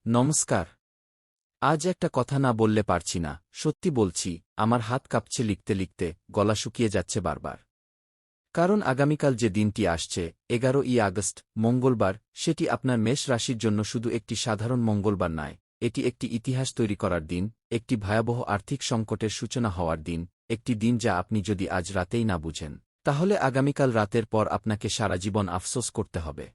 নমস্কার। আজ একটা কথা না বললে পারছি না, সত্যি বলছি, আমার হাত কাঁপছে লিখতে লিখতে, গলা শুকিয়ে যাচ্ছে বারবার। কারণ আগামীকাল যে দিনটি আসছে, 11ই আগস্ট, মঙ্গলবার, সেটি আপনার মেষ রাশির জন্য শুধু একটি সাধারণ মঙ্গলবার নয়, এটি একটি ইতিহাস তৈরি করার দিন, একটি ভয়াবহ আর্থিক সংকটের সূচনা হওয়ার দিন, একটি দিন যা আপনি যদি আজ রাতেই না বুঝেন, তাহলে আগামীকাল রাতের পর আপনাকে সারা জীবন আফসোস করতে হবে।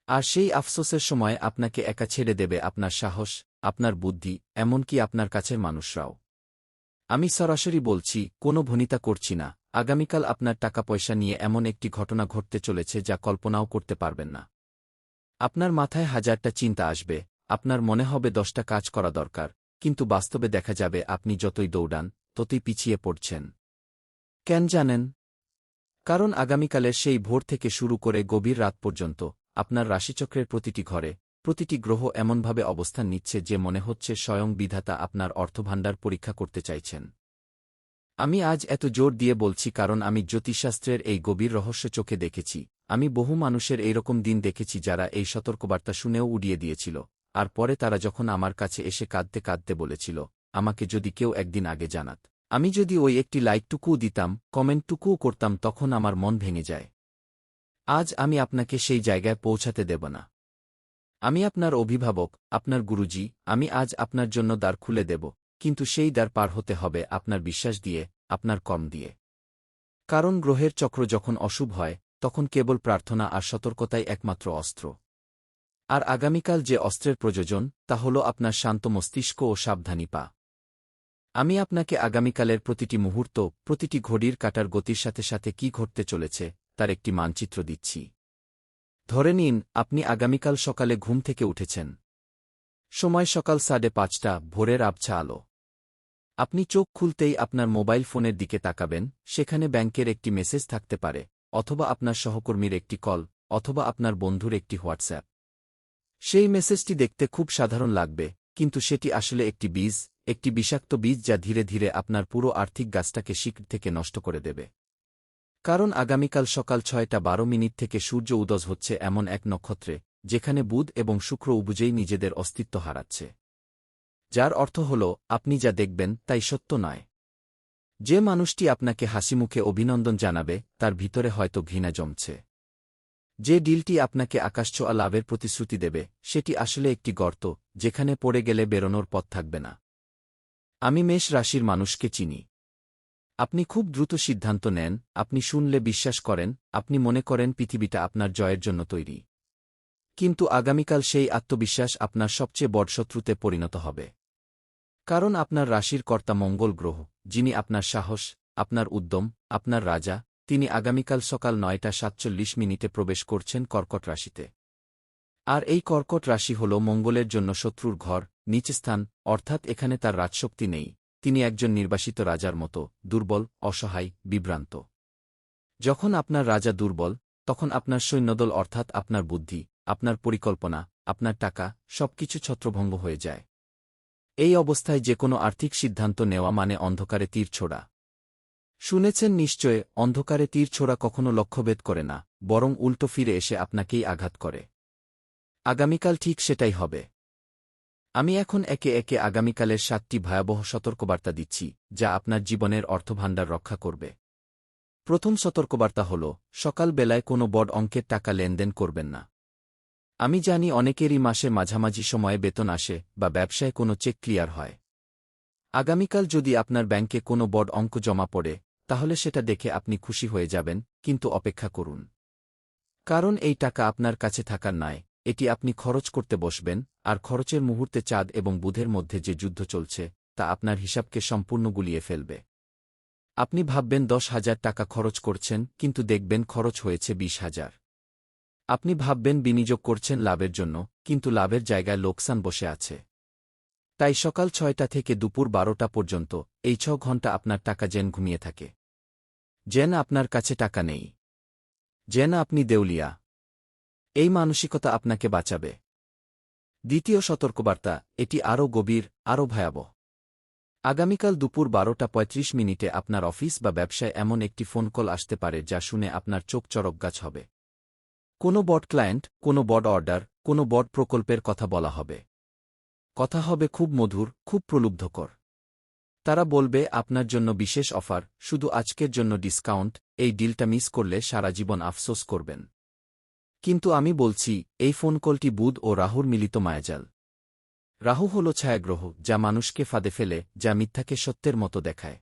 আর সেই আফসোসের সময় আপনাকে একা ছেড়ে দেবে আপনার সাহস, আপনার বুদ্ধি, এমনকি আপনার কাছের মানুষরাও। আমি সরাসরি বলছি, কোনো ভনিতা করছি না, আগামীকাল আপনার টাকা পয়সা নিয়ে এমন একটি ঘটনা ঘটতে চলেছে যা কল্পনাও করতে পারবেন না। আপনার মাথায় হাজারটা চিন্তা আসবে, আপনার মনে হবে 10টা কাজ করা দরকার, কিন্তু বাস্তবে দেখা যাবে আপনি যতই দৌড়ান, ততই পিছিয়ে পড়ছেন। কেন জানেন? কারণ আগামীকালের সেই ভোর থেকে শুরু করে গভীর রাত পর্যন্ত আপনার রাশিচক্রের প্রতিটি ঘরে, প্রতিটি গ্রহ এমনভাবে অবস্থান নিচ্ছে যে মনে হচ্ছে স্বয়ং বিধাতা আপনার অর্থভাণ্ডার পরীক্ষা করতে চাইছেন। আমি আজ এত জোর দিয়ে বলছি কারণ আমি জ্যোতিষশাস্ত্রের এই গভীর রহস্য চোখে দেখেছি। আমি বহু মানুষের এইরকম দিন দেখেছি যারা এই সতর্কবার্তা শুনেও উড়িয়ে দিয়েছিল, আর পরে তারা যখন আমার কাছে এসে কাঁদতে কাঁদতে বলেছিল, আমাকে যদি কেউ একদিন আগে জানাত, আমি যদি ওই একটি লাইকটুকুও দিতাম, কমেন্টটুকুও করতাম, তখন আমার মন ভেঙে যায়। আজ আমি আপনাকে সেই জায়গায় পৌঁছাতে দেব না। আমি আপনার অভিভাবক, আপনার গুরুজি, আমি আজ আপনার জন্য দ্বার খুলে দেব, কিন্তু সেই দ্বার পার হতে হবে আপনার বিশ্বাস দিয়ে, আপনার কর্ম দিয়ে। কারণ গ্রহের চক্র যখন অশুভ হয়, তখন কেবল প্রার্থনা আর সতর্কতাই একমাত্র অস্ত্র। আর আগামীকাল যে অস্ত্রের প্রয়োজন, তা হল আপনার শান্ত মস্তিষ্ক ও সাবধানী পা। আমি আপনাকে আগামীকালের প্রতিটি মুহূর্ত, প্রতিটি ঘড়ির কাঁটার গতির সাথে সাথে কি ঘটতে চলেছে, তার একটি মানচিত্র দিচ্ছি। ধরে নিন, আপনি আগামীকাল সকালে ঘুম থেকে উঠেছেন। সময় সকাল 5:30, ভোরের আবছা আলো। আপনি চোখ খুলতেই আপনার মোবাইল ফোনের দিকে তাকাবেন, সেখানে ব্যাংকের একটি মেসেজ থাকতে পারে, অথবা আপনার সহকর্মীর একটি কল, অথবা আপনার বন্ধুর একটি হোয়াটসঅ্যাপ। সেই মেসেজটি দেখতে খুব সাধারণ লাগবে, কিন্তু সেটি আসলে একটি বীজ, একটি বিষাক্ত বীজ যা ধীরে ধীরে আপনার পুরো আর্থিক গাছটাকে শিকড় থেকে নষ্ট করে দেবে। কারণ আগামীকাল সকাল 6:12 থেকে সূর্য উদয় হচ্ছে এমন এক নক্ষত্রে, যেখানে বুধ এবং শুক্র উভয়েই নিজেদের অস্তিত্ব হারাচ্ছে। যার অর্থ হল, আপনি যা দেখবেন তাই সত্য নয়। যে মানুষটি আপনাকে হাসিমুখে অভিনন্দন জানাবে, তার ভিতরে হয়তো ঘৃণা জমছে। যে ডিলটি আপনাকে আকাশছোঁয়া লাভের প্রতিশ্রুতি দেবে, সেটি আসলে একটি গর্ত, যেখানে পড়ে গেলে বেরোনোর পথ থাকবে না। আমি মেষ রাশির মানুষকে চিনি। আপনি খুব দ্রুত সিদ্ধান্ত নেন, আপনি শুনলে বিশ্বাস করেন, আপনি মনে করেন পৃথিবীটা আপনার জয়ের জন্য তৈরি। কিন্তু আগামীকাল সেই আত্মবিশ্বাস আপনার সবচেয়ে বড় শত্রুতে পরিণত হবে। কারণ আপনার রাশির কর্তা মঙ্গল গ্রহ, যিনি আপনার সাহস, আপনার উদ্যম, আপনার রাজা, তিনি আগামীকাল সকাল 9:47 প্রবেশ করছেন কর্কট রাশিতে। আর এই কর্কট রাশি হল মঙ্গলের জন্য শত্রুর ঘর, নীচস্থান, অর্থাৎ এখানে তার রাজশক্তি নেই। তিনি একজন নির্বাসিত রাজার মতো, দুর্বল, অসহায়, বিভ্রান্ত। যখন আপনার রাজা দুর্বল, তখন আপনার সৈন্যদল অর্থাৎ আপনার বুদ্ধি, আপনার পরিকল্পনা, আপনার টাকা, সবকিছু ছত্রভঙ্গ হয়ে যায়। এই অবস্থায় যে কোনো আর্থিক সিদ্ধান্ত নেওয়া মানে অন্ধকারে তীর ছোড়া। শুনেছেন নিশ্চয়, অন্ধকারে তীর ছোড়া কখনো লক্ষ্যভেদ করে না, বরং উল্টো ফিরে এসে আপনাকেই আঘাত করে। আগামীকাল ঠিক সেটাই হবে। আমি এখন একে একে আগামীকালের 7টি ভয়াবহ সতর্কবার্তা দিচ্ছি, যা আপনার জীবনের অর্থভাণ্ডার রক্ষা করবে। প্রথম সতর্কবার্তা হল, সকালবেলায় কোনো বড় অঙ্কের টাকা লেনদেন করবেন না। আমি জানি অনেকেরই মাসের মাঝামাঝি সময়ে বেতন আসে বা ব্যবসায় কোনো চেক ক্লিয়ার হয়। আগামীকাল যদি আপনার ব্যাংকে কোনো বড় অঙ্ক জমা পড়ে, তাহলে সেটা দেখে আপনি খুশি হয়ে যাবেন, কিন্তু অপেক্ষা করুন। কারণ এই টাকা আপনার কাছে থাকার নয়, এটি আপনি খরচ করতে বসবেন, আর খরচের মুহূর্তে চাঁদ এবং বুধের মধ্যে যে যুদ্ধ চলছে, তা আপনার হিসাবকে সম্পূর্ণ গুলিয়ে ফেলবে। আপনি ভাববেন 10,000 টাকা খরচ করছেন, কিন্তু দেখবেন খরচ হয়েছে 20,000। আপনি ভাববেন বিনিয়োগ করছেন লাভের জন্য, কিন্তু লাভের জায়গায় লোকসান বসে আছে। তাই সকাল 6টা থেকে দুপুর 12টা পর্যন্ত, এই 6 ঘণ্টা আপনার টাকা যেন ঘুমিয়ে থাকে। যেন আপনার কাছে টাকা নেই। যেন আপনি দেউলিয়া। এই মানসিকতা আপনাকে বাঁচাবে। দ্বিতীয় সতর্কবার্তা, এটি আরও গভীর, আরও ভয়াবহ। আগামীকাল দুপুর 12:35 আপনার অফিস বা ব্যবসায় এমন একটি ফোন কল আসতে পারে যা শুনে আপনার চোখ চড়কগাছ হবে। কোনো বড় ক্লায়েন্ট, কোনো বড় অর্ডার, কোনো বড় প্রকল্পের কথা বলা হবে। কথা হবে খুব মধুর, খুব প্রলুব্ধকর। তারা বলবে আপনার জন্য বিশেষ অফার, শুধু আজকের জন্য ডিসকাউন্ট, এই ডিলটা মিস করলে সারা জীবন আফসোস করবেন। কিন্তু আমি বলছি, এই ফোন কলটি বুধ ও রাহুর মিলিত মায়াজাল। রাহু হল ছায়াগ্রহ, যা মানুষকে ফাঁদে ফেলে, যা মিথ্যাকে সত্যের মতো দেখায়।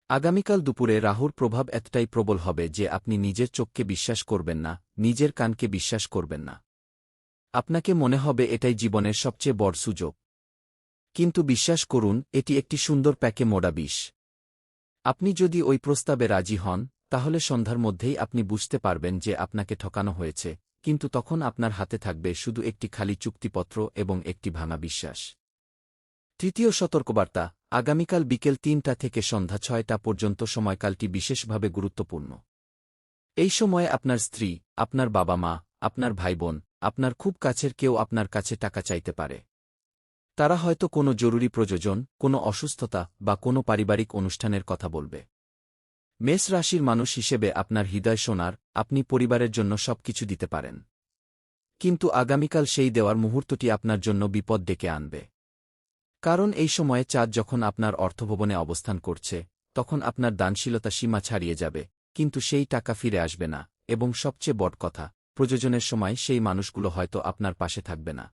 আগামীকাল দুপুরে রাহুর প্রভাব এতটাই প্রবল হবে যে আপনি নিজের চোখকে বিশ্বাস করবেন না, নিজের কানকে বিশ্বাস করবেন না। আপনাকে মনে হবে এটাই জীবনের সবচেয়ে বড় সুযোগ। কিন্তু বিশ্বাস করুন, এটি একটি সুন্দর প্যাকে মোড়া বিষ। আপনি যদি ওই প্রস্তাবে রাজি হন, তাহলে সন্ধ্যার মধ্যেই আপনি বুঝতে পারবেন যে আপনাকে ঠকানো হয়েছে, কিন্তু তখন আপনার হাতে থাকবে শুধু একটি খালি চুক্তিপত্র এবং একটি ভাঙা বিশ্বাস। তৃতীয় সতর্কবার্তা, আগামীকাল বিকেল ৩টা থেকে সন্ধ্যা ৬টা পর্যন্ত সময়কালটি বিশেষভাবে গুরুত্বপূর্ণ। এই সময়ে আপনার স্ত্রী, আপনার বাবা মা, আপনার ভাইবোন, আপনার খুব কাছের কেউ আপনার কাছে টাকা চাইতে পারে। তারা হয়তো কোনো জরুরি প্রয়োজন, কোনো অসুস্থতা বা কোনো পারিবারিক অনুষ্ঠানের কথা বলবে। মেষ রাশির মানুষ হিসেবে আপনার হৃদয় শোনার, আপনি পরিবারের জন্য সবকিছু দিতে পারেন। কিন্তু আগামীকাল সেই দেওয়ার মুহূর্তটি আপনার জন্য বিপদ ডেকে আনবে। কারণ এই সময়ে চাঁদ যখন আপনার অর্থভবনে অবস্থান করছে, তখন আপনার দানশীলতা সীমা ছাড়িয়ে যাবে, কিন্তু সেই টাকা ফিরে আসবে না, এবং সবচেয়ে বড় কথা, প্রয়োজনের সময় সেই মানুষগুলো হয়তো আপনার পাশে থাকবে না।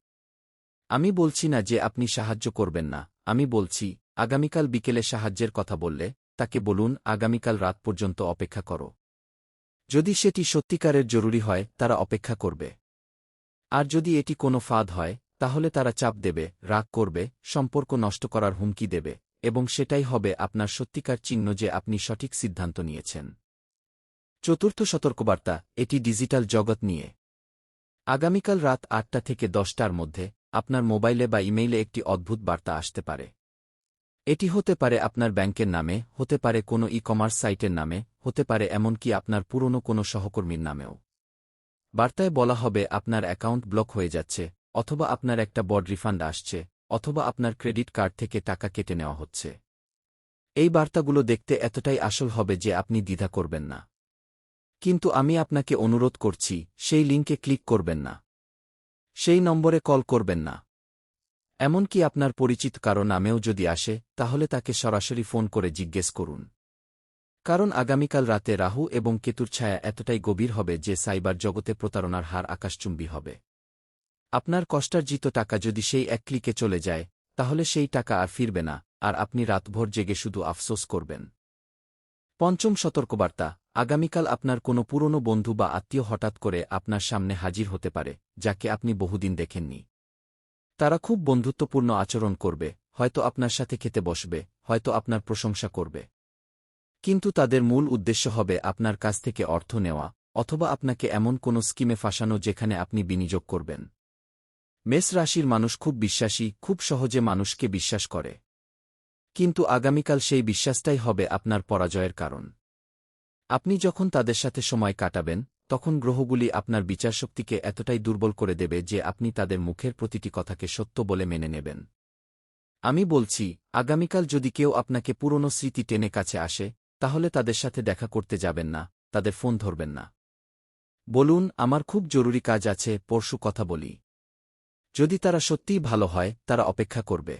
আমি বলছি না যে আপনি সাহায্য করবেন না, আমি বলছি, আগামীকাল বিকেলে সাহায্যের কথা বললে, তাকে বলুন আগামীকাল রাত পর্যন্ত অপেক্ষা করো। যদি সেটি সত্যিকারের জরুরি হয়, তারা অপেক্ষা করবে। আর যদি এটি কোনো ফাঁদ হয়, তাহলে তারা চাপ দেবে, রাগ করবে, সম্পর্ক নষ্ট করার হুমকি দেবে, এবং সেটাই হবে আপনার সত্যিকার চিহ্ন যে আপনি সঠিক সিদ্ধান্ত নিয়েছেন। চতুর্থ সতর্কবার্তা, এটি ডিজিটাল জগৎ নিয়ে। আগামীকাল রাত ৮টা থেকে ১০টার মধ্যে আপনার মোবাইলে বা ইমেইলে একটি অদ্ভুত বার্তা আসতে পারে। এটি হতে পারে আপনার ব্যাংকের নামে, হতে পারে কোনো ই-কমার্স সাইটের নামে, হতে পারে এমনকি আপনার পুরনো কোনো সহকর্মীর নামেও। বার্তায় বলা হবে আপনার অ্যাকাউন্ট ব্লক হয়ে যাচ্ছে, অথবা আপনার একটা বড় রিফান্ড আসছে, অথবা আপনার ক্রেডিট কার্ড থেকে টাকা কেটে নেওয়া হচ্ছে। এই বার্তাগুলো দেখতে এতটাই আসল হবে যে আপনি দ্বিধা করবেন না। কিন্তু আমি আপনাকে অনুরোধ করছি, সেই লিঙ্কে ক্লিক করবেন না। সেই নম্বরে কল করবেন না। এমনকি আপনার পরিচিত কারো নামেও যদি আসে, তাহলে তাকে সরাসরি ফোন করে জিজ্ঞেস করুন। কারণ আগামীকাল রাতে রাহু এবং কেতুর ছায়া এতটাই গভীর হবে যে সাইবার জগতে প্রতারণার হার আকাশচুম্বী হবে। আপনার কষ্টার্জিত টাকা যদি সেই এক ক্লিকে চলে যায়, তাহলে সেই টাকা আর ফিরবে না, আর আপনি রাতভর জেগে শুধু আফসোস করবেন। পঞ্চম সতর্কবার্তা, আগামীকাল আপনার কোনো পুরনো বন্ধু বা আত্মীয় হঠাৎ করে আপনার সামনে হাজির হতে পারে, যাকে আপনি বহুদিন দেখেননি। তারা খুব বন্ধুত্বপূর্ণ আচরণ করবে, হয়তো আপনার সাথে খেতে বসবে, হয়তো আপনার প্রশংসা করবে। কিন্তু তাদের মূল উদ্দেশ্য হবে আপনার কাছ থেকে অর্থ নেওয়া, অথবা আপনাকে এমন কোনো স্কিমে ফাঁসানো যেখানে আপনি বিনিয়োগ করবেন। মেষ রাশির মানুষ খুব বিশ্বাসী, খুব সহজে মানুষকে বিশ্বাস করে। কিন্তু আগামীকাল সেই বিশ্বাসটাই হবে আপনার পরাজয়ের কারণ। আপনি যখন তাদের সাথে সময় কাটাবেন, তখন গ্রহগুলি আপনার বিচারশক্তিকে এতটাই দুর্বল করে দেবে যে আপনি তাদের মুখের প্রতিটি কথাকে সত্য বলে মেনে নেবেন। আমি বলছি, আগামীকাল যদি কেউ আপনাকে পুরনো স্মৃতি টেনে কাছে আসে, তাহলে তাদের সাথে দেখা করতে যাবেন না, তাদের ফোন ধরবেন না। বলুন, আমার খুব জরুরি কাজ আছে, পরশু কথা বলি। যদি তারা সত্যিই ভালো হয়, তারা অপেক্ষা করবে।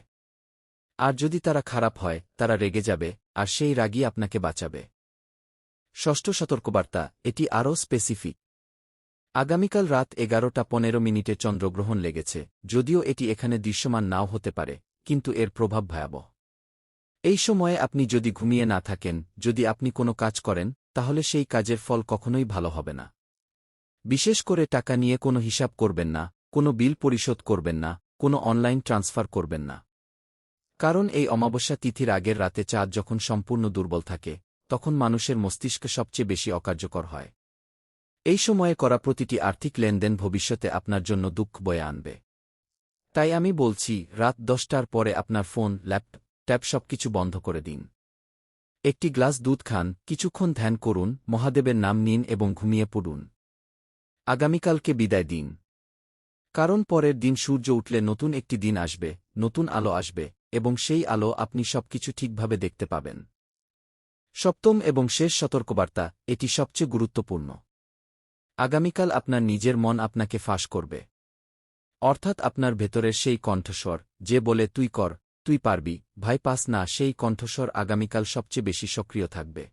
আর যদি তারা খারাপ হয়, তারা রেগে যাবে, আর সেই রাগই আপনাকে বাঁচাবে। ষষ্ঠ সতর্কবার্তা, এটি আরও স্পেসিফিক। আগামীকাল রাত 11টা 15 চন্দ্রগ্রহণ লেগেছে, যদিও এটি এখানে দৃশ্যমান নাও হতে পারে, কিন্তু এর প্রভাব ভয়াবহ। এই সময়ে আপনি যদি ঘুমিয়ে না থাকেন, যদি আপনি কোনো কাজ করেন, তাহলে সেই কাজের ফল কখনোই ভালো হবে না। বিশেষ করে টাকা নিয়ে কোনো হিসাব করবেন না, কোনো বিল পরিশোধ করবেন না, কোনো অনলাইন ট্রান্সফার করবেন না। কারণ এই অমাবস্যা তিথির আগের রাতে চাঁদ যখন সম্পূর্ণ দুর্বল থাকে, তখন মানুষের মস্তিষ্ক সবচেয়ে বেশি অকার্যকর হয়। এই সময়ে করা প্রতিটি আর্থিক লেনদেন ভবিষ্যতে আপনার জন্য দুঃখ বয়ে আনবে। তাই আমি বলছি, রাত 10টার পরে আপনার ফোন, ল্যাপটপ সবকিছু বন্ধ করে দিন। একটি গ্লাস দুধ খান, কিছুক্ষণ ধ্যান করুন, মহাদেবের নাম নিন এবং ঘুমিয়ে পড়ুন। আগামীকালকে বিদায় দিন। কারণ পরের দিন সূর্য উঠলে নতুন একটি দিন আসবে, নতুন আলো আসবে, এবং সেই আলো আপনি সবকিছু ঠিকভাবে দেখতে পাবেন। সপ্তম এবং শেষ সতর্কবার্তা, এটি সবচেয়ে গুরুত্বপূর্ণ। আগামীকাল আপনার নিজের মন আপনাকে ফাঁস করবে। অর্থাৎ আপনার ভেতরের সেই কণ্ঠস্বর যে বলে তুই কর, তুই পারবি, ভাই পাস না, সেই কণ্ঠস্বর আগামীকাল সবচেয়ে বেশি সক্রিয় থাকবে।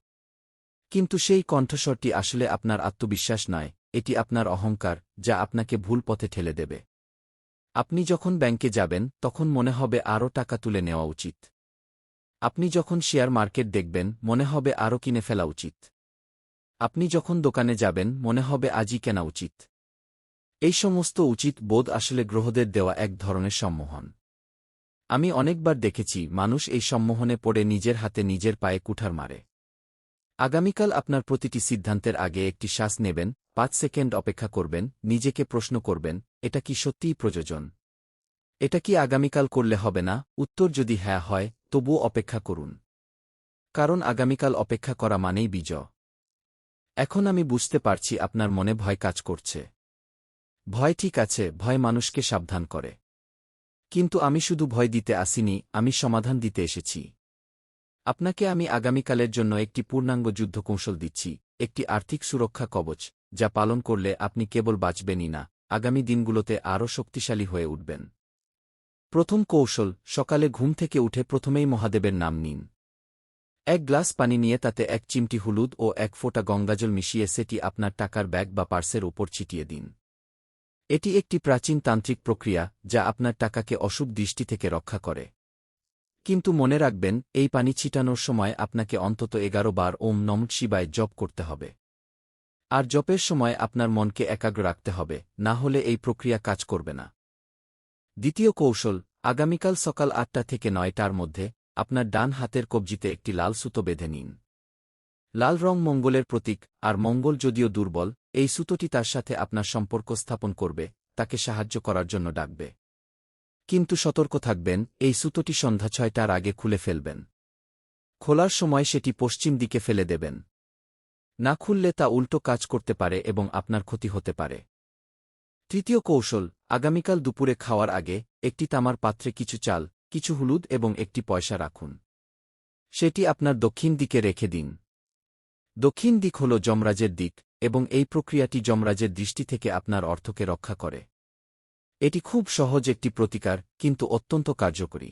কিন্তু সেই কণ্ঠস্বরটি আসলে আপনার আত্মবিশ্বাস নয়, এটি আপনার অহংকার, যা আপনাকে ভুল পথে ঠেলে দেবে। আপনি যখন ব্যাংকে যাবেন তখন মনে হবে আরও টাকা তুলে নেওয়া উচিত। আপনি যখন শেয়ার মার্কেট দেখবেন মনে হবে আরও কিনে ফেলা উচিত। আপনি যখন দোকানে যাবেন মনে হবে আজই কেনা উচিত। এই সমস্ত উচিত বোধ আসলে গ্রহদের দেওয়া এক ধরনের সম্মোহন। আমি অনেকবার দেখেছি মানুষ এই সম্মোহনে পড়ে নিজের হাতে নিজের পায়ে কুঠার মারে। আগামীকাল আপনার প্রতিটি সিদ্ধান্তের আগে একটি শ্বাস নেবেন, ৫ সেকেন্ড অপেক্ষা করবেন, নিজেকে প্রশ্ন করবেন, এটা কি সত্যিই প্রয়োজন? এটা কি আগামীকাল করলে হবে না? উত্তর যদি হ্যাঁ হয়, তবুও অপেক্ষা করুন। কারণ আগামীকাল অপেক্ষা করা মানেই বিজয়। এখন আমি বুঝতে পারছি আপনার মনে ভয় কাজ করছে। ভয় ঠিক আছে, ভয় মানুষকে সাবধান করে। কিন্তু আমি শুধু ভয় দিতে আসিনি, আমি সমাধান দিতে এসেছি। আপনাকে আমি আগামীকালের জন্য একটি পূর্ণাঙ্গ যুদ্ধকৌশল দিচ্ছি, একটি আর্থিক সুরক্ষা কবচ, যা পালন করলে আপনি কেবল বাঁচবেনই না, আগামী দিনগুলোতে আরও শক্তিশালী হয়ে উঠবেন। প্রথম কৌশল, সকালে ঘুম থেকে উঠে প্রথমেই মহাদেবের নাম নিন। এক গ্লাস পানি নিয়ে তাতে এক চিমটি হলুদ ও এক ফোঁটা গঙ্গাজল মিশিয়ে সেটি আপনার টাকার ব্যাগ বা পার্সের উপর ছিটিয়ে দিন। এটি একটি প্রাচীন তান্ত্রিক প্রক্রিয়া যা আপনার টাকাকে অশুভ দৃষ্টি থেকে রক্ষা করে। কিন্তু মনে রাখবেন, এই পানি ছিটানোর সময় আপনাকে অন্তত ১১ বার ওম নমঃ শিবায় জপ করতে হবে। আর জপের সময় আপনার মনকে একাগ্র রাখতে হবে, না হলে এই প্রক্রিয়া কাজ করবে না। দ্বিতীয় কৌশল, আগামীকাল সকাল ৮টা থেকে ৯টার মধ্যে আপনার ডান হাতের কবজিতে একটি লাল সুতো বেঁধে নিন। লাল রং মঙ্গলের প্রতীক, আর মঙ্গল যদিও দুর্বল, এই সুতোটি তার সাথে আপনার সম্পর্ক স্থাপন করবে, তাকে সাহায্য করার জন্য ডাকবে। কিন্তু সতর্ক থাকবেন, এই সুতোটি সন্ধ্যা ৬টার আগে খুলে ফেলবেন। খোলার সময় সেটি পশ্চিম দিকে ফেলে দেবেন। না খুললে তা উল্টো কাজ করতে পারে এবং আপনার ক্ষতি হতে পারে। তৃতীয় কৌশল, আগামীকাল দুপুরে খাওয়ার আগে একটি তামার পাত্রে কিছু চাল, কিছু হলুদ এবং একটি পয়সা রাখুন। সেটি আপনার দক্ষিণ দিকে রেখে দিন। দক্ষিণ দিক হল যমরাজের দিক, এবং এই প্রক্রিয়াটি যমরাজের দৃষ্টি থেকে আপনার অর্থকে রক্ষা করে। এটি খুব সহজ একটি প্রতিকার, কিন্তু অত্যন্ত কার্যকরী।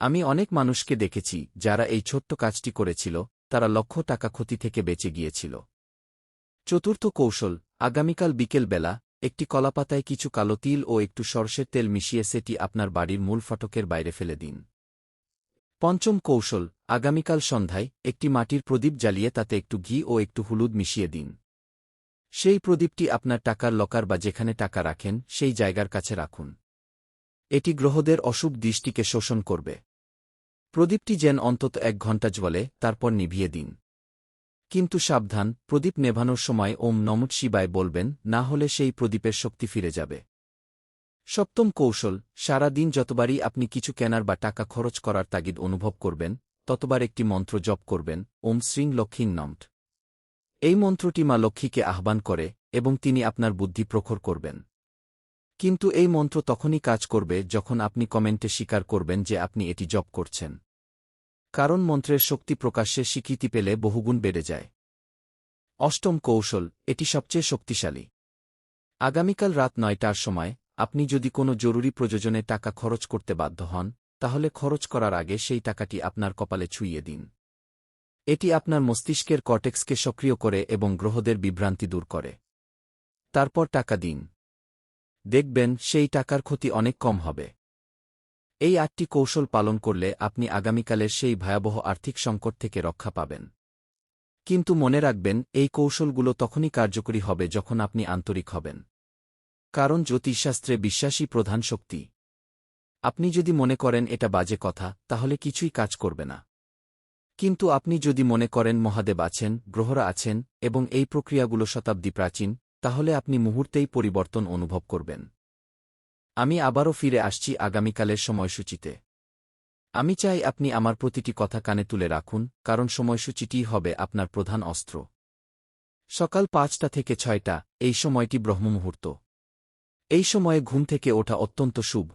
আমি অনেক মানুষকে দেখেছি যারা এই ছোট্ট কাজটি করেছিল, তারা লক্ষ টাকা ক্ষতি থেকে বেঁচে গিয়েছিল। চতুর্থ কৌশল, আগামীকাল বিকেল বেলা একটি কলাপাতায় কিছু কালো তিল ও একটু সরষের তেল মিশিয়ে সেটি আপনার বাড়ির মূল ফটকের বাইরে ফেলে দিন। পঞ্চম কৌশল, আগামীকাল সন্ধ্যায় একটি মাটির প্রদীপ জ্বালিয়ে তাতে একটু ঘি ও একটু হলুদ মিশিয়ে দিন। সেই প্রদীপটি আপনার টাকার লকার বা যেখানে টাকা রাখেন সেই জায়গার কাছে রাখুন। এটি গ্রহদের অশুভ দৃষ্টিকে শোষণ করবে। প্রদীপটি যেন অন্তত ১ ঘণ্টা জ্বলে, তারপর নিভিয়ে দিন। কিন্তু সাবধান, প্রদীপ নেভানোর সময় ওম নমঃ শিবায় বলবেন, না হলে সেই প্রদীপের শক্তি ফিরে যাবে। সপ্তম কৌশল, সারা দিন যতবারই আপনি কিছু কেনার বা টাকা খরচ করার তাগিদ অনুভব করবেন, ততবার একটি মন্ত্র জপ করবেন, ওম শ্রীং লক্ষ্মীং নমঃ। এই মন্ত্রটি মা লক্ষ্মীকে আহ্বান করে, এবং তিনি আপনার বুদ্ধি প্রখর করবেন। কিন্তু এই মন্ত্র তখনই কাজ করবে যখন আপনি কমেন্টে স্বীকার করবেন যে আপনি এটি জপ করছেন। কারণ মন্ত্রের শক্তি প্রকাশ্যে স্বীকৃতি পেলে বহুগুণ বেড়ে যায়। অষ্টম কৌশল, এটি সবচেয়ে শক্তিশালী। আগামীকাল রাত ৯টার সময় আপনি যদি কোনো জরুরি প্রয়োজনে টাকা খরচ করতে বাধ্য হন, তাহলে খরচ করার আগে সেই টাকাটি আপনার কপালে ছুঁইয়ে দিন। এটি আপনার মস্তিষ্কের কর্টেক্সকে সক্রিয় করে এবং গ্রহদের বিভ্রান্তি দূর করে। তারপর টাকা দিন। দেখবেন সেই টাকার ক্ষতি অনেক কম হবে। এই ৮টি কৌশল পালন করলে আপনি আগামীকালের সেই ভয়াবহ আর্থিক সংকট থেকে রক্ষা পাবেন। কিন্তু মনে রাখবেন, এই কৌশলগুলো তখনই কার্যকরী হবে যখন আপনি আন্তরিক হবেন। কারণ জ্যোতিষশাস্ত্রে বিশ্বাসী প্রধান শক্তি। আপনি যদি মনে করেন এটা বাজে কথা, তাহলে কিছুই কাজ করবে না। কিন্তু আপনি যদি মনে করেন মহাদেব আছেন, গ্রহরা আছেন, এবং এই প্রক্রিয়াগুলো শতাব্দী প্রাচীন, তাহলে আপনি মুহূর্তেই পরিবর্তন অনুভব করবেন। আমি আবারও ফিরে আসছি আগামীকালের সময়সূচিতে। আমি চাই আপনি আমার প্রতিটি কথা কানে তুলে রাখুন, কারণ সময়সূচিটিই হবে আপনার প্রধান অস্ত্র। সকাল ৫টা থেকে ৬টা, এই সময়টি ব্রহ্মমুহূর্ত। এই সময়ে ঘুম থেকে ওঠা অত্যন্ত শুভ।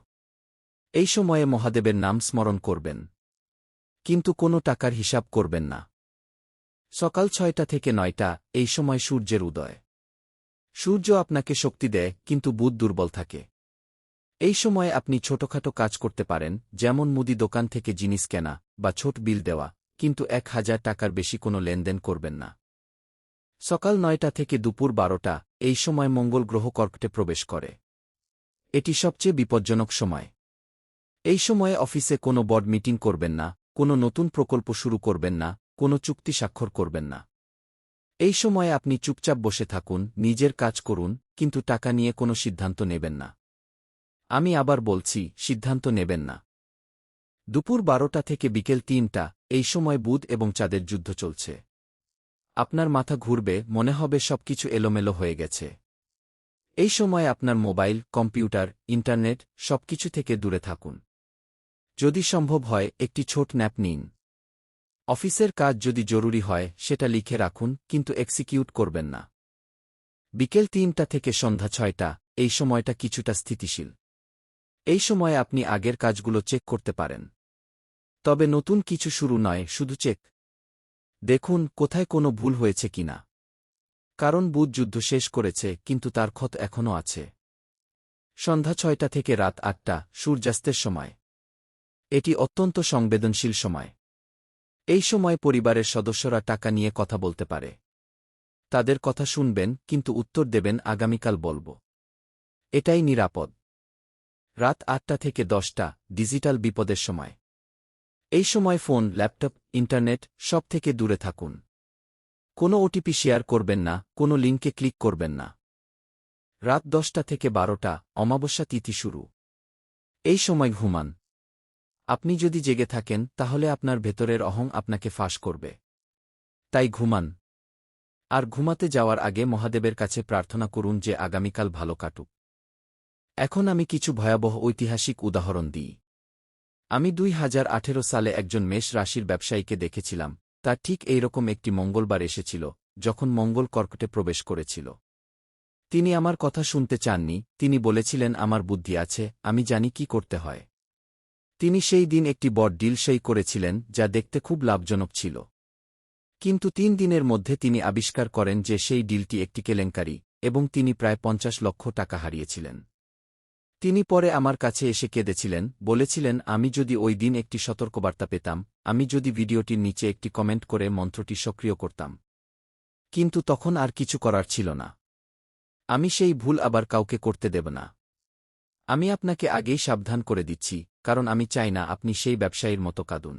এই সময়ে মহাদেবের নাম স্মরণ করবেন। কিন্তু কোনো টাকার হিসাব করবেন না। সকাল ৬টা থেকে ৯টা, এই সময় সূর্যের উদয়। সূর্য আপনাকে শক্তি দেয়, কিন্তু বুধ দুর্বল থাকে। এই সময়ে আপনি ছোটখাটো কাজ করতে পারেন, যেমন মুদি দোকান থেকে জিনিস কেনা বা ছোট বিল দেওয়া, কিন্তু ১,০০০ টাকার বেশি কোনো লেনদেন করবেন না। সকাল ৯টা থেকে দুপুর ১২টা, এই সময় মঙ্গল গ্রহ কর্কটে প্রবেশ করে। এটি সবচেয়ে বিপজ্জনক সময়। এই সময়ে অফিসে কোনো বড় মিটিং করবেন না, কোনো নতুন প্রকল্প শুরু করবেন না, কোনো চুক্তি স্বাক্ষর করবেন না। এই সময়ে আপনি চুপচাপ বসে থাকুন, নিজের কাজ করুন, কিন্তু টাকা নিয়ে কোনো সিদ্ধান্ত নেবেন না। আমি আবার বলছি, সিদ্ধান্ত নেবেন না। দুপুর ১২টা থেকে বিকেল ৩টা, এই সময় বুধ এবং চাঁদের যুদ্ধ চলছে। আপনার মাথা ঘুরবে, মনে হবে সবকিছু এলোমেলো হয়ে গেছে। এই সময় আপনার মোবাইল, কম্পিউটার, ইন্টারনেট সবকিছু থেকে দূরে থাকুন। যদি সম্ভব হয় একটি ছোট ন্যাপ নিন। অফিসের কাজ যদি জরুরি হয় সেটা লিখে রাখুন, কিন্তু এক্সিকিউট করবেন না। বিকেল ৩টা থেকে সন্ধ্যা ৬টা, এই সময়টা কিছুটা স্থিতিশীল। এই সময়ে আপনি আগের কাজগুলো চেক করতে পারেন। তবে নতুন কিছু শুরু নয়, শুধু চেক দেখুন কোথায় কোনো ভুল হয়েছে কিনা। কারণ বুধ যুদ্ধ শেষ করেছে, কিন্তু তার ক্ষত এখনও আছে। সন্ধ্যা ৬টা থেকে রাত ৮টা, সূর্যাস্তের সময়। এটি অত্যন্ত সংবেদনশীল সময়। এই সময় পরিবারের সদস্যরা টাকা নিয়ে কথা বলতে পারে। তাদের কথা শুনবেন, কিন্তু উত্তর দেবেন আগামীকাল বলব। এটাই নিরাপদ। রাত ৮টা থেকে ১০টা, ডিজিটাল বিপদের সময়। এই সময় ফোন, ল্যাপটপ, ইন্টারনেট সব থেকে দূরে থাকুন। কোনো ওটিপি শেয়ার করবেন না, কোনো লিঙ্কে ক্লিক করবেন না। রাত ১০টা থেকে ১২টা, অমাবস্যা তিথি শুরু। এই সময় ঘুমান। আপনি যদি জেগে থাকেন তাহলে আপনার ভেতরের অহং আপনাকে ফাঁস করবে। তাই ঘুমান। আর ঘুমাতে যাওয়ার আগে মহাদেবের কাছে প্রার্থনা করুন যে আগামীকাল ভালো কাটুক। এখন আমি কিছু ভয়াবহ ঐতিহাসিক উদাহরণ দিই। আমি ২০১৮ সালে একজন মেষ রাশির ব্যবসায়ীকে দেখেছিলাম। তার ঠিক এইরকম একটি মঙ্গলবার এসেছিল, যখন মঙ্গল কর্কটে প্রবেশ করেছিল। তিনি আমার কথা শুনতে চাননি, তিনি বলেছিলেন আমার বুদ্ধি আছে, আমি জানি কি করতে হয়। তিনি সেই দিন একটি বড় ডিল সই করেছিলেন, যা দেখতে খুব লাভজনক ছিল। কিন্তু ৩ দিনের মধ্যে তিনি আবিষ্কার করেন যে সেই ডিলটি একটি কেলেঙ্কারি, এবং তিনি প্রায় ৫০ লক্ষ টাকা হারিয়েছিলেন। তিনি পরে আমার কাছে এসে কেঁদেছিলেন, বলেছিলেন আমি যদি ওই দিন একটি সতর্কবার্তা পেতাম, আমি যদি ভিডিওটির নিচে একটি কমেন্ট করে মন্ত্রটি সক্রিয় করতাম। কিন্তু তখন আর কিছু করার ছিল না। আমি সেই ভুল আবার কাউকে করতে দেব না। আমি আপনাকে আগেই সাবধান করে দিচ্ছি, কারণ আমি চাই না আপনি সেই ব্যবসায়ীর মতো কাঁদুন।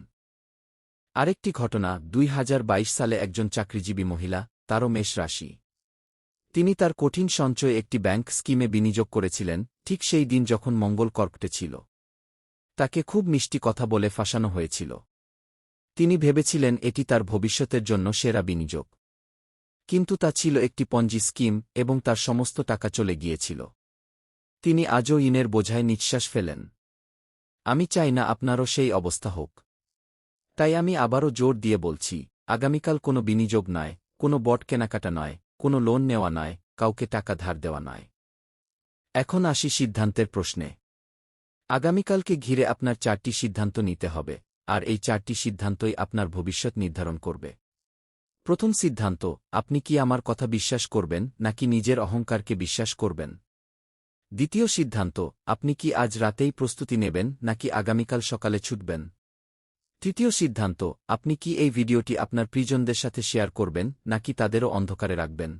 আরেকটি ঘটনা, ২০২২ সালে একজন চাকরিজীবী মহিলা, তারও মেষ রাশি। তিনি তার কঠিন সঞ্চয়ে একটি ব্যাংক স্কিমে বিনিয়োগ করেছিলেন, ঠিক সেই দিন যখন মঙ্গল কর্কটে ছিল। তাকে খুব মিষ্টি কথা বলে ফাঁসানো হয়েছিল। তিনি ভেবেছিলেন এটি তার ভবিষ্যতের জন্য সেরা বিনিয়োগ। কিন্তু তা ছিল একটি পঞ্জি স্কিম, এবং তার সমস্ত টাকা চলে গিয়েছিল। তিনি আজও ঋণের বোঝায় নিঃশ্বাস ফেলেন। আমি চাই না আপনারও সেই অবস্থা হোক। তাই আমি আবারও জোর দিয়ে বলছি, আগামীকাল কোনো বিনিয়োগ নয়, কোনো বট কেনাকাটা নয়, কোনো লোন নেওয়া নয়, কাউকে টাকা ধার দেওয়া নয়। এখন আসি সিদ্ধান্তের প্রশ্নে। আগামীকালকে ঘিরে আপনার ৪টি সিদ্ধান্ত নিতে হবে, আর এই ৪টি সিদ্ধান্তই আপনার ভবিষ্যৎ নির্ধারণ করবে। প্রথম সিদ্ধান্ত, আপনি কি আমার কথা বিশ্বাস করবেন নাকি নিজের অহংকারকে বিশ্বাস করবেন? দ্বিতীয় সিদ্ধান্ত, আপনি কি আজ রাতেই প্রস্তুতি নেবেন নাকি আগামীকাল সকালে ছুটবেন? তৃতীয় সিদ্ধান্ত, আপনি কি এই ভিডিওটি আপনার প্রিয়জনদের সাথে শেয়ার করবেন নাকি তাদেরও অন্ধকারে রাখবেন?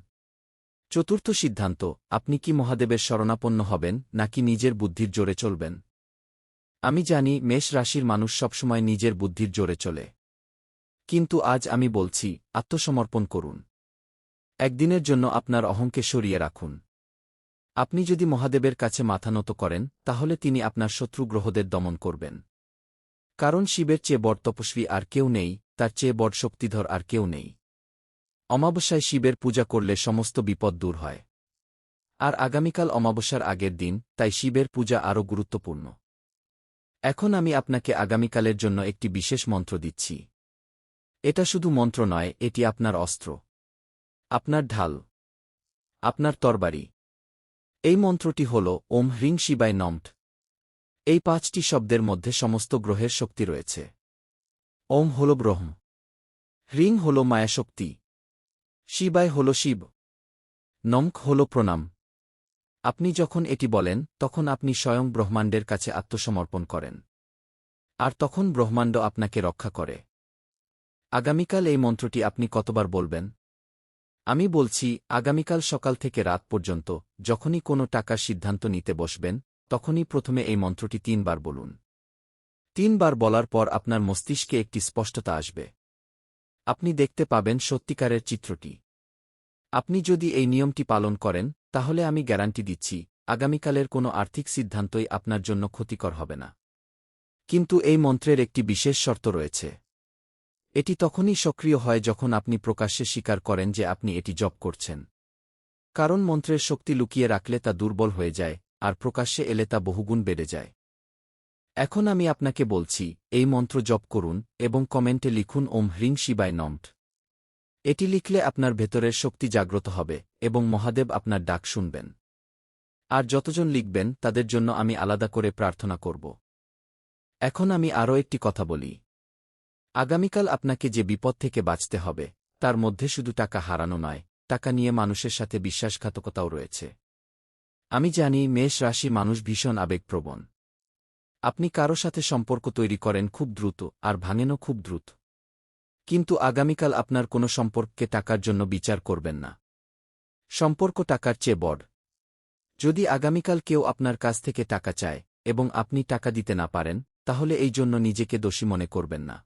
চতুর্থ সিদ্ধান্ত, আপনি কি মহাদেবের শরণাপন্ন হবেন নাকি নিজের বুদ্ধির জোরে চলবেন? আমি জানি মেষ রাশির মানুষ সবসময় নিজের বুদ্ধির জোরে চলে। কিন্তু আজ আমি বলছি, আত্মসমর্পণ করুন। একদিনের জন্য আপনার অহংকে সরিয়ে রাখুন। আপনি যদি মহাদেবের কাছে মাথা নত করেন, তাহলে তিনি আপনার শত্রু গ্রহদের দমন করবেন। কারণ শিবের চেয়ে বড় তপস্বী আর কেউ নেই, তার চেয়ে বড় শক্তিধর আর কেউ নেই। অমাবস্যায় শিবের পূজা করলে সমস্ত বিপদ দূর হয়। আর আগামীকাল অমাবস্যার আগের দিন, তাই শিবের পূজা আরও গুরুত্বপূর্ণ। এখন আমি আপনাকে আগামীকালের জন্য একটি বিশেষ মন্ত্র দিচ্ছি। এটা শুধু মন্ত্র নয়, এটি আপনার অস্ত্র, আপনার ঢাল, আপনার তরবারি। এই মন্ত্রটি হল ওম হ্রিং শিবায় নমঃ। এই ৫টি শব্দের মধ্যে সমস্ত গ্রহের শক্তি রয়েছে। ওম হল ব্রহ্ম, হ্রিং হল মায়াশক্তি, শিবায় হল শিব, নমঃ হল প্রণাম, আপনি যখন এটি বলেন তখন আপনি স্বয়ং ব্রহ্মাণ্ডের কাছে আত্মসমর্পণ করেন। আর তখন ব্রহ্মাণ্ড আপনাকে রক্ষা করে। আগামীকাল এই মন্ত্রটি আপনি কতবার বলবেন? আমি বলছি, আগামীকাল সকাল থেকে রাত পর্যন্ত যখনই কোনো টাকার সিদ্ধান্ত নিতে বসবেন, তখনই প্রথমে এই মন্ত্রটি ৩ বার বলুন। ৩ বার বলার পর আপনার মস্তিষ্কে একটি স্পষ্টতা আসবে। আপনি দেখতে পাবেন সত্যিকারের চিত্রটি। আপনি যদি এই নিয়মটি পালন করেন, তাহলে আমি গ্যারান্টি দিচ্ছি, আগামীকালের কোনো আর্থিক সিদ্ধান্তই আপনার জন্য ক্ষতিকর হবে না। কিন্তু এই মন্ত্রের একটি বিশেষ শর্ত রয়েছে। এটি তখনই সক্রিয় হয় যখন আপনি প্রকাশ্যে স্বীকার করেন যে আপনি এটি জপ করছেন। কারণ মন্ত্রের শক্তি লুকিয়ে রাখলে তা দুর্বল হয়ে যায়, আর প্রকাশ্যে এলে তা বহুগুণ বেড়ে যায়। এখন আমি আপনাকে বলছি, এই মন্ত্র জপ করুন এবং কমেন্টে লিখুন ওম হ্রিং শিবায় নমঃ। এটি লিখলে আপনার ভেতরের শক্তি জাগ্রত হবে এবং মহাদেব আপনার ডাক শুনবেন। আর যতজন লিখবেন তাদের জন্য আমি আলাদা করে প্রার্থনা করব। এখন আমি আরও একটি কথা বলি। আগামীকাল আপনাকে যে বিপদ থেকে বাঁচতে হবে, তার মধ্যে শুধু টাকা হারানো নয়, টাকা নিয়ে মানুষের সাথে বিশ্বাসঘাতকতাও রয়েছে। আমি জানি মেষ রাশি মানুষ ভীষণ আবেগপ্রবণ। আপনি কারো সাথে সম্পর্ক তৈরি করেন খুব দ্রুত আর ভাঙেনও খুব দ্রুত। কিন্তু আগামীকাল আপনার কোনো সম্পর্ককে টাকার জন্য বিচার করবেন না। সম্পর্ক টাকার চেয়ে বড়। যদি আগামীকাল কেউ আপনার কাছ থেকে টাকা চায় এবং আপনি টাকা দিতে না পারেন, তাহলে এই জন্য নিজেকে দোষী মনে করবেন না।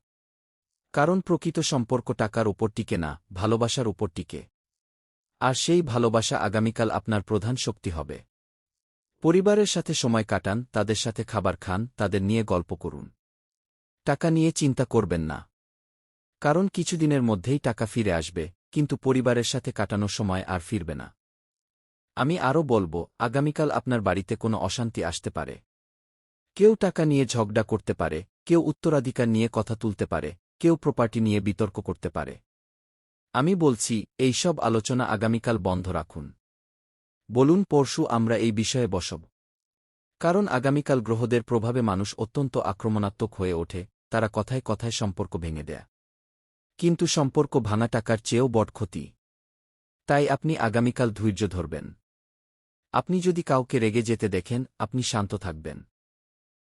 কারণ প্রকৃত সম্পর্ক টাকার উপর টিকে না, ভালোবাসার উপর টিকে। আর সেই ভালোবাসা আগামীকাল আপনার প্রধান শক্তি হবে। পরিবারের সাথে সময় কাটান, তাদের সাথে খাবার খান, তাদের নিয়ে গল্প করুন। টাকা নিয়ে চিন্তা করবেন না। কারণ কিছুদিনের মধ্যেই টাকা ফিরে আসবে, কিন্তু পরিবারের সাথে কাটানো সময় আর ফিরবে না। আমি আরও বলবো, আগামীকাল আপনার বাড়িতে কোনো অশান্তি আসতে পারে। কেউ টাকা নিয়ে ঝগড়া করতে পারে, কেউ উত্তরাধিকার নিয়ে কথা তুলতে পারে, কেউ প্রপার্টি নিয়ে বিতর্ক করতে পারে। আমি বলছি, এই সব আলোচনা আগামীকাল বন্ধ রাখুন। বলুন পরশু আমরা এই বিষয়ে বসব। কারণ আগামীকাল গ্রহদের প্রভাবে মানুষ অত্যন্ত আক্রমণাত্মক হয়ে ওঠে, তারা কথায় কথায় সম্পর্ক ভেঙে দেয়। কিন্তু সম্পর্ক ভাঙা টাকার চেয়েও বড় ক্ষতি। তাই আপনি আগামীকাল ধৈর্য ধরবেন। আপনি যদি কাউকে রেগে যেতে দেখেন, আপনি শান্ত থাকবেন।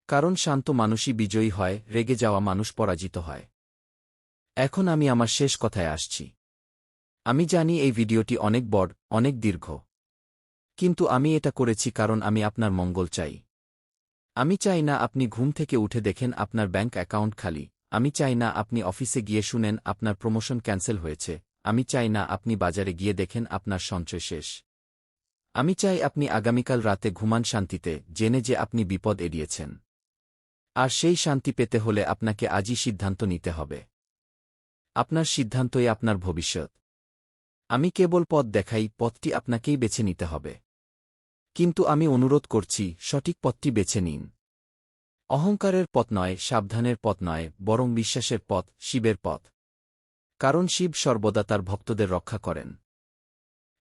কারণ শান্ত মানুষই বিজয়ী হয়, রেগে যাওয়া মানুষ পরাজিত হয়। এখন আমি আমার শেষ কথায় আসছি। আমি জানি এই ভিডিওটি অনেক বড়, অনেক দীর্ঘ। কিন্তু আমি এটা করেছি কারণ আমি আপনার মঙ্গল চাই। আমি চাই না আপনি ঘুম থেকে উঠে দেখেন আপনার ব্যাংক অ্যাকাউন্ট খালি। আমি চাই না আপনি অফিসে গিয়ে শুনেন আপনার প্রমোশন ক্যান্সেল হয়েছে। আমি চাই না আপনি বাজারে গিয়ে দেখেন আপনার সঞ্চয় শেষ। আমি চাই আপনি আগামীকাল রাতে ঘুমান শান্তিতে, জেনে যে আপনি বিপদ এড়িয়েছেন। আর সেই শান্তি পেতে হলে আপনাকে আজই সিদ্ধান্ত নিতে হবে। আপনার সিদ্ধান্তই আপনার ভবিষ্যৎ। আমি কেবল পথ দেখাই, পথটি আপনাকেই বেছে নিতে হবে। কিন্তু আমি অনুরোধ করছি, সঠিক পথটি বেছে নিন। অহংকারের পথ নয়, সাবধানের পথ নয়, বরং বিশ্বাসের পথ, শিবের পথ। কারণ শিব সর্বদা তার ভক্তদের রক্ষা করেন।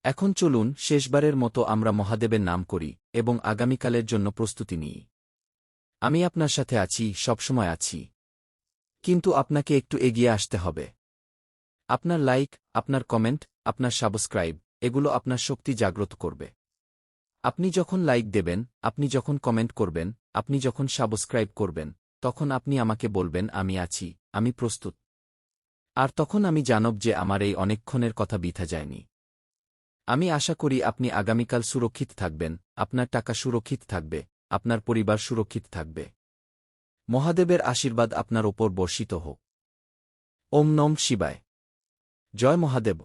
এখন চলুন শেষবারের মতো আমরা মহাদেবের নাম করি এবং আগামীকালের জন্য প্রস্তুতি নিই। আমি আপনার সাথে আছি, সবসময় আছি। কিন্তু আপনাকে একটু এগিয়ে আসতে হবে। আপনার লাইক, আপনার কমেন্ট, আপনার সাবস্ক্রাইব, এগুলো আপনার শক্তি জাগ্রত করবে। আপনি যখন লাইক দেবেন, আপনি যখন কমেন্ট করবেন, আপনি যখন সাবস্ক্রাইব করবেন, তখন আপনি আমাকে বলবেন আমি আছি, আমি প্রস্তুত। আর তখন আমি জানব যে আমার এই অনেকক্ষণের কথা বৃথা যায়নি। আমি আশা করি আপনি আগামীকাল সুরক্ষিত থাকবেন, আপনার টাকা সুরক্ষিত থাকবে, আপনার পরিবার সুরক্ষিত থাকবে। মহাদেবের আশীর্বাদ আপনার ওপর বর্ষিত হোক। ওম নম শিবায়। জয় মহাদেব।